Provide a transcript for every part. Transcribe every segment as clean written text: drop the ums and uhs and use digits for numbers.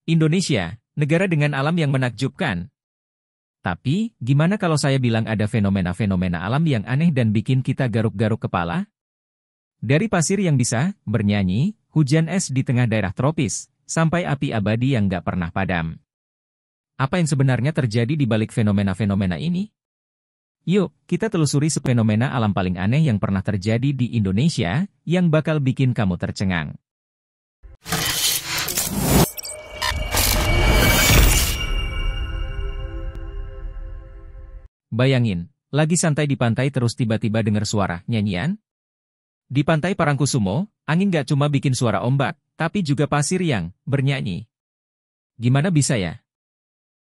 Indonesia, negara dengan alam yang menakjubkan. Tapi, gimana kalau saya bilang ada fenomena-fenomena alam yang aneh dan bikin kita garuk-garuk kepala? Dari pasir yang bisa bernyanyi, hujan es di tengah daerah tropis, sampai api abadi yang nggak pernah padam. Apa yang sebenarnya terjadi di balik fenomena-fenomena ini? Yuk, kita telusuri fenomena alam paling aneh yang pernah terjadi di Indonesia, yang bakal bikin kamu tercengang. Bayangin, lagi santai di pantai terus tiba-tiba dengar suara nyanyian? Di pantai Parangkusumo, angin gak cuma bikin suara ombak, tapi juga pasir yang bernyanyi. Gimana bisa ya?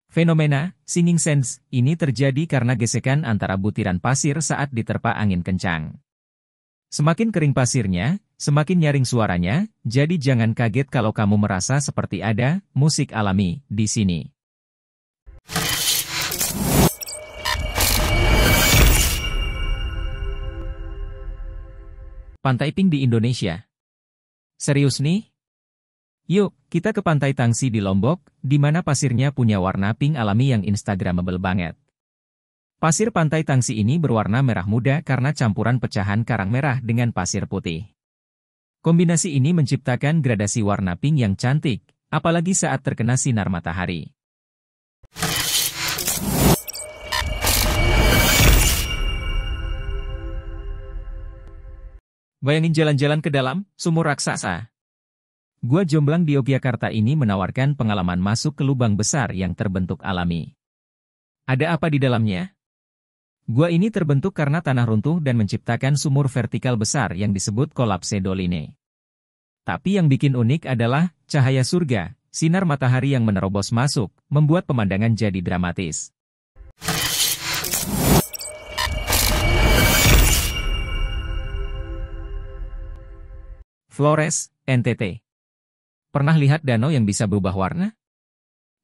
Fenomena singing sands ini terjadi karena gesekan antara butiran pasir saat diterpa angin kencang. Semakin kering pasirnya, semakin nyaring suaranya, jadi jangan kaget kalau kamu merasa seperti ada musik alami di sini. Pantai pink di Indonesia. Serius nih? Yuk, kita ke Pantai Tangsi di Lombok, di mana pasirnya punya warna pink alami yang instagramable banget. Pasir Pantai Tangsi ini berwarna merah muda karena campuran pecahan karang merah dengan pasir putih. Kombinasi ini menciptakan gradasi warna pink yang cantik, apalagi saat terkena sinar matahari. Bayangin jalan-jalan ke dalam sumur raksasa. Gua Jomblang di Yogyakarta ini menawarkan pengalaman masuk ke lubang besar yang terbentuk alami. Ada apa di dalamnya? Gua ini terbentuk karena tanah runtuh dan menciptakan sumur vertikal besar yang disebut kolapse doline. Tapi yang bikin unik adalah cahaya surga, sinar matahari yang menerobos masuk, membuat pemandangan jadi dramatis. Flores, NTT. Pernah lihat danau yang bisa berubah warna?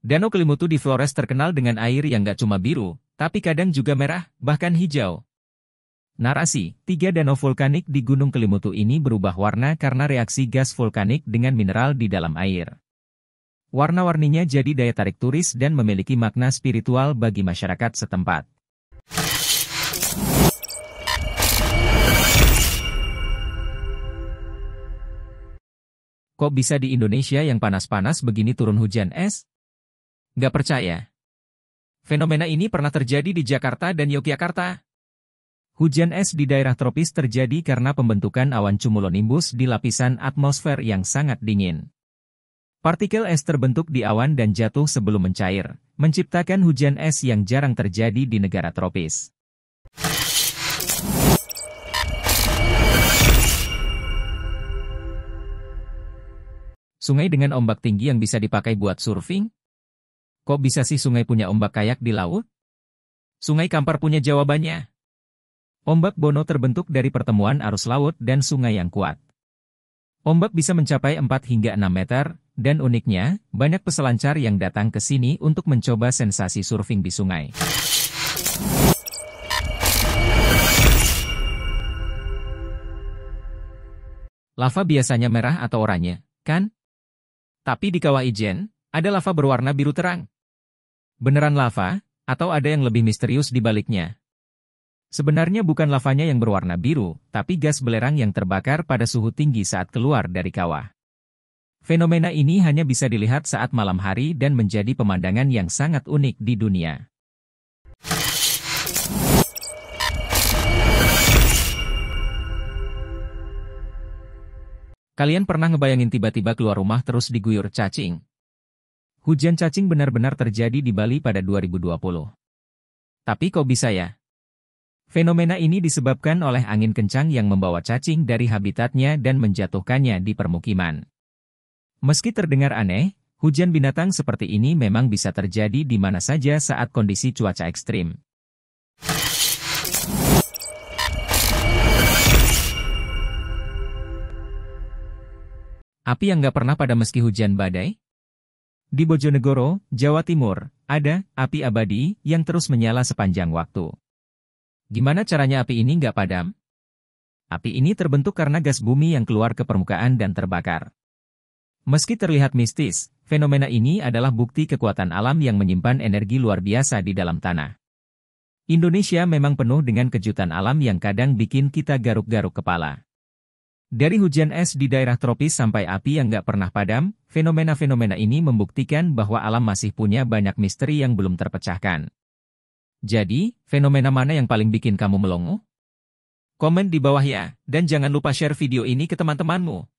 Danau Kelimutu di Flores terkenal dengan air yang gak cuma biru, tapi kadang juga merah, bahkan hijau. Narasi, 3 danau vulkanik di Gunung Kelimutu ini berubah warna karena reaksi gas vulkanik dengan mineral di dalam air. Warna-warninya jadi daya tarik turis dan memiliki makna spiritual bagi masyarakat setempat. Kok bisa di Indonesia yang panas-panas begini turun hujan es? Gak percaya. Fenomena ini pernah terjadi di Jakarta dan Yogyakarta. Hujan es di daerah tropis terjadi karena pembentukan awan cumulonimbus di lapisan atmosfer yang sangat dingin. Partikel es terbentuk di awan dan jatuh sebelum mencair, menciptakan hujan es yang jarang terjadi di negara tropis. Sungai dengan ombak tinggi yang bisa dipakai buat surfing? Kok bisa sih sungai punya ombak kayak di laut? Sungai Kampar punya jawabannya. Ombak Bono terbentuk dari pertemuan arus laut dan sungai yang kuat. Ombak bisa mencapai 4 hingga 6 meter, dan uniknya, banyak peselancar yang datang ke sini untuk mencoba sensasi surfing di sungai. Lava biasanya merah atau oranye, kan? Tapi di Kawah Ijen, ada lava berwarna biru terang. Beneran lava, atau ada yang lebih misterius di baliknya? Sebenarnya bukan lavanya yang berwarna biru, tapi gas belerang yang terbakar pada suhu tinggi saat keluar dari kawah. Fenomena ini hanya bisa dilihat saat malam hari dan menjadi pemandangan yang sangat unik di dunia. Kalian pernah ngebayangin tiba-tiba keluar rumah terus diguyur cacing? Hujan cacing benar-benar terjadi di Bali pada 2020. Tapi kok bisa ya? Fenomena ini disebabkan oleh angin kencang yang membawa cacing dari habitatnya dan menjatuhkannya di permukiman. Meski terdengar aneh, hujan binatang seperti ini memang bisa terjadi di mana saja saat kondisi cuaca ekstrim. Api yang gak pernah padam meski hujan badai? Di Bojonegoro, Jawa Timur, ada api abadi yang terus menyala sepanjang waktu. Gimana caranya api ini gak padam? Api ini terbentuk karena gas bumi yang keluar ke permukaan dan terbakar. Meski terlihat mistis, fenomena ini adalah bukti kekuatan alam yang menyimpan energi luar biasa di dalam tanah. Indonesia memang penuh dengan kejutan alam yang kadang bikin kita garuk-garuk kepala. Dari hujan es di daerah tropis sampai api yang nggak pernah padam, fenomena-fenomena ini membuktikan bahwa alam masih punya banyak misteri yang belum terpecahkan. Jadi, fenomena mana yang paling bikin kamu melongo? Komen di bawah ya, dan jangan lupa share video ini ke teman-temanmu.